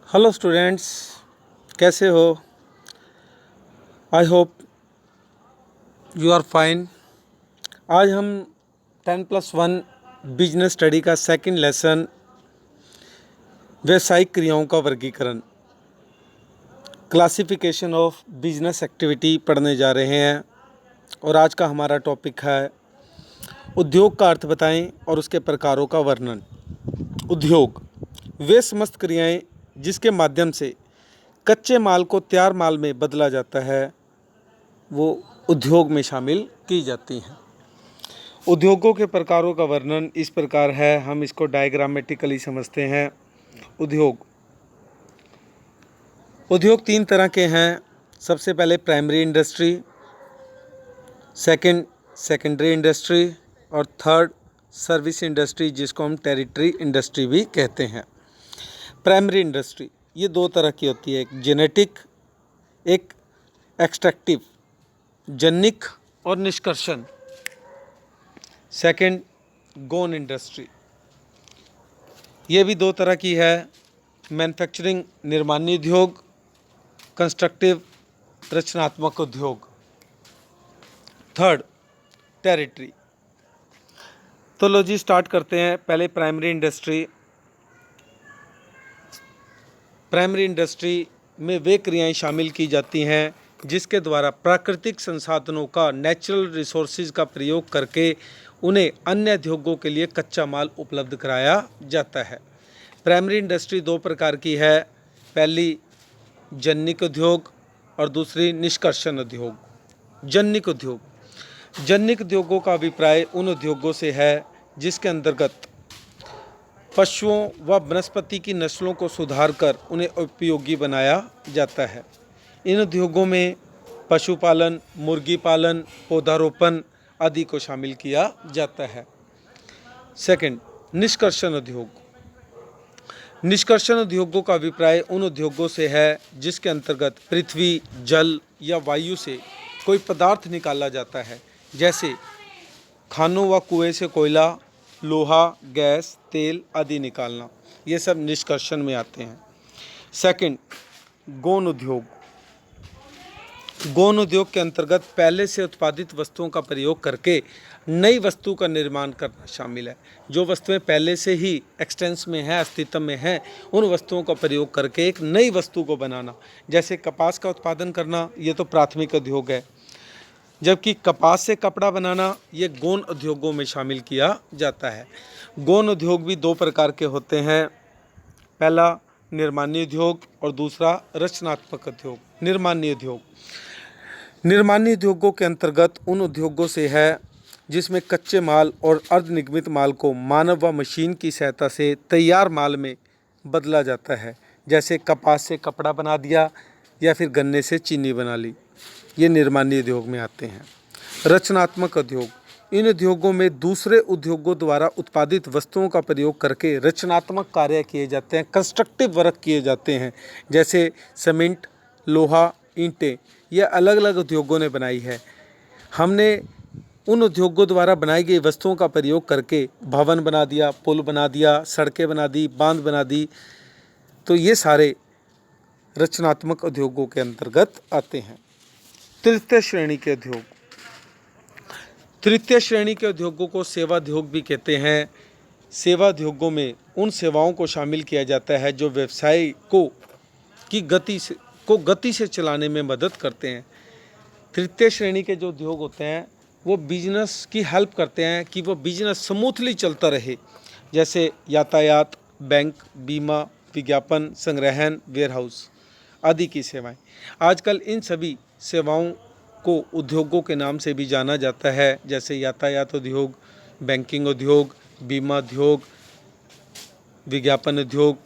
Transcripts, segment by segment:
Hello students, कैसे हो? I hope you are fine. आज हम 10+1 बिजनेस स्टडी का सेकंड लेसन व्यावसायिक क्रियाओं का वर्गीकरण, क्लासिफिकेशन ऑफ बिजनेस एक्टिविटी पढ़ने जा रहे हैं। और आज का हमारा टॉपिक है उद्योग का अर्थ बताएं और उसके प्रकारों का वर्णन। उद्योग वे समस्त क्रियाएं जिसके माध्यम से कच्चे माल को तैयार माल में बदला जाता है, वो उद्योग में शामिल की जाती हैं। उद्योगों के प्रकारों का वर्णन इस प्रकार है, हम इसको डायग्रामेटिकली समझते हैं। उद्योग तीन तरह के हैं। सबसे पहले primary industry, second secondary industry और थर्ड सर्विस इंडस्ट्री, जिसको हम टेरिटरी इंडस्ट्री भी कहते हैं। प्राइमरी इंडस्ट्री ये दो तरह की होती है, एक जेनेटिक, एक एक्सट्रैक्टिव, जनिक और निष्कर्षण। सेकंड गौण इंडस्ट्री ये भी दो तरह की है, मैन्युफैक्चरिंग निर्माणी उद्योग, कंस्ट्रक्टिव रचनात्मक उद्योग। Third territory. तो लो जी स्टार्ट करते हैं। पहले प्राइमरी इंडस्ट्री। प्राइमरी इंडस्ट्री में वे क्रियाएं शामिल की जाती हैं जिसके द्वारा प्राकृतिक संसाधनों का, नेचुरल रिसोर्सेज का प्रयोग करके उन्हें अन्य उद्योगों के लिए कच्चा माल उपलब्ध कराया जाता है। प्राइमरी इंडस्ट्री दो प्रकार की है, पहली जनिक उद्योग और दूसरी निष्कर्षण उद्योग। जनिक उद्योगों का अभिप्राय उन उद्योगों से है जिसके अंतर्गत पशुओं व वनस्पति की नस्लों को सुधार कर उन्हें उपयोगी बनाया जाता है। इन उद्योगों में पशुपालन, मुर्गी पालन, पौधारोपण आदि को शामिल किया जाता है। सेकंड निष्कर्षण उद्योग। निष्कर्षण उद्योगों का अभिप्राय उन उद्योगों से है जिसके अंतर्गत पृथ्वी, जल या वायु से कोई पदार्थ निकाला जाता है, जैसे खानों व कुएं से कोयला, लोहा, गैस, तेल आदि निकालना। ये सब निष्कर्षण में आते हैं। सेकंड गौण उद्योग। गौण उद्योग के अंतर्गत पहले से उत्पादित वस्तुओं का प्रयोग करके नई वस्तु का निर्माण करना शामिल है। जो वस्तुएं पहले से ही एक्सटेंस में है, अस्तित्व में है, उन वस्तुओं का प्रयोग करके एक नई वस्तु को बनाना। जैसे कपास का उत्पादन करना, ये तो प्राथमिक उद्योग है, जबकि कपास से कपड़ा बनाना ये गौण उद्योगों में शामिल किया जाता है। गौण उद्योग भी दो प्रकार के होते हैं, पहला निर्माणी उद्योग और दूसरा रचनात्मक उद्योग। निर्माणी उद्योगों के अंतर्गत उन उद्योगों से है जिसमें कच्चे माल और अर्धनिर्मित माल को मानव व मशीन की सहायता से तैयार माल में बदला जाता है। जैसे कपास से कपड़ा बना दिया या फिर गन्ने से चीनी बना ली, ये निर्माणी उद्योग में आते हैं। रचनात्मक उद्योग, इन उद्योगों में दूसरे उद्योगों द्वारा उत्पादित वस्तुओं का प्रयोग करके रचनात्मक कार्य किए जाते हैं, कंस्ट्रक्टिव वर्क किए जाते हैं। जैसे सीमेंट, लोहा, ईंटें, ये अलग अलग उद्योगों ने बनाई है। हमने उन उद्योगों द्वारा बनाई गई वस्तुओं का प्रयोग करके भवन बना दिया, पुल बना दिया, सड़कें बना दी, बांध बना दी। तो ये सारे रचनात्मक उद्योगों के अंतर्गत आते हैं। तृतीय श्रेणी के उद्योग। तृतीय श्रेणी के उद्योगों को सेवा उद्योग भी कहते हैं। सेवा उद्योगों में उन सेवाओं को शामिल किया जाता है जो व्यवसाय की गति से चलाने में मदद करते हैं। तृतीय श्रेणी के जो उद्योग होते हैं वो बिजनेस की हेल्प करते हैं कि वो बिजनेस स्मूथली चलता रहे, जैसे यातायात, बैंक, बीमा, विज्ञापन, संग्रहण, वेयरहाउस आदि की सेवाएं। आजकल इन सभी सेवाओं को उद्योगों के नाम से भी जाना जाता है, जैसे यातायात उद्योग, बैंकिंग उद्योग, बीमा उद्योग, विज्ञापन उद्योग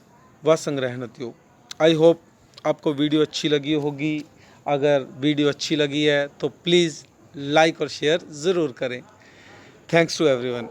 व संग्रहण उद्योग। आई होप आपको वीडियो अच्छी लगी होगी। अगर वीडियो अच्छी लगी है तो प्लीज़ लाइक और शेयर ज़रूर करें। Thanks to everyone.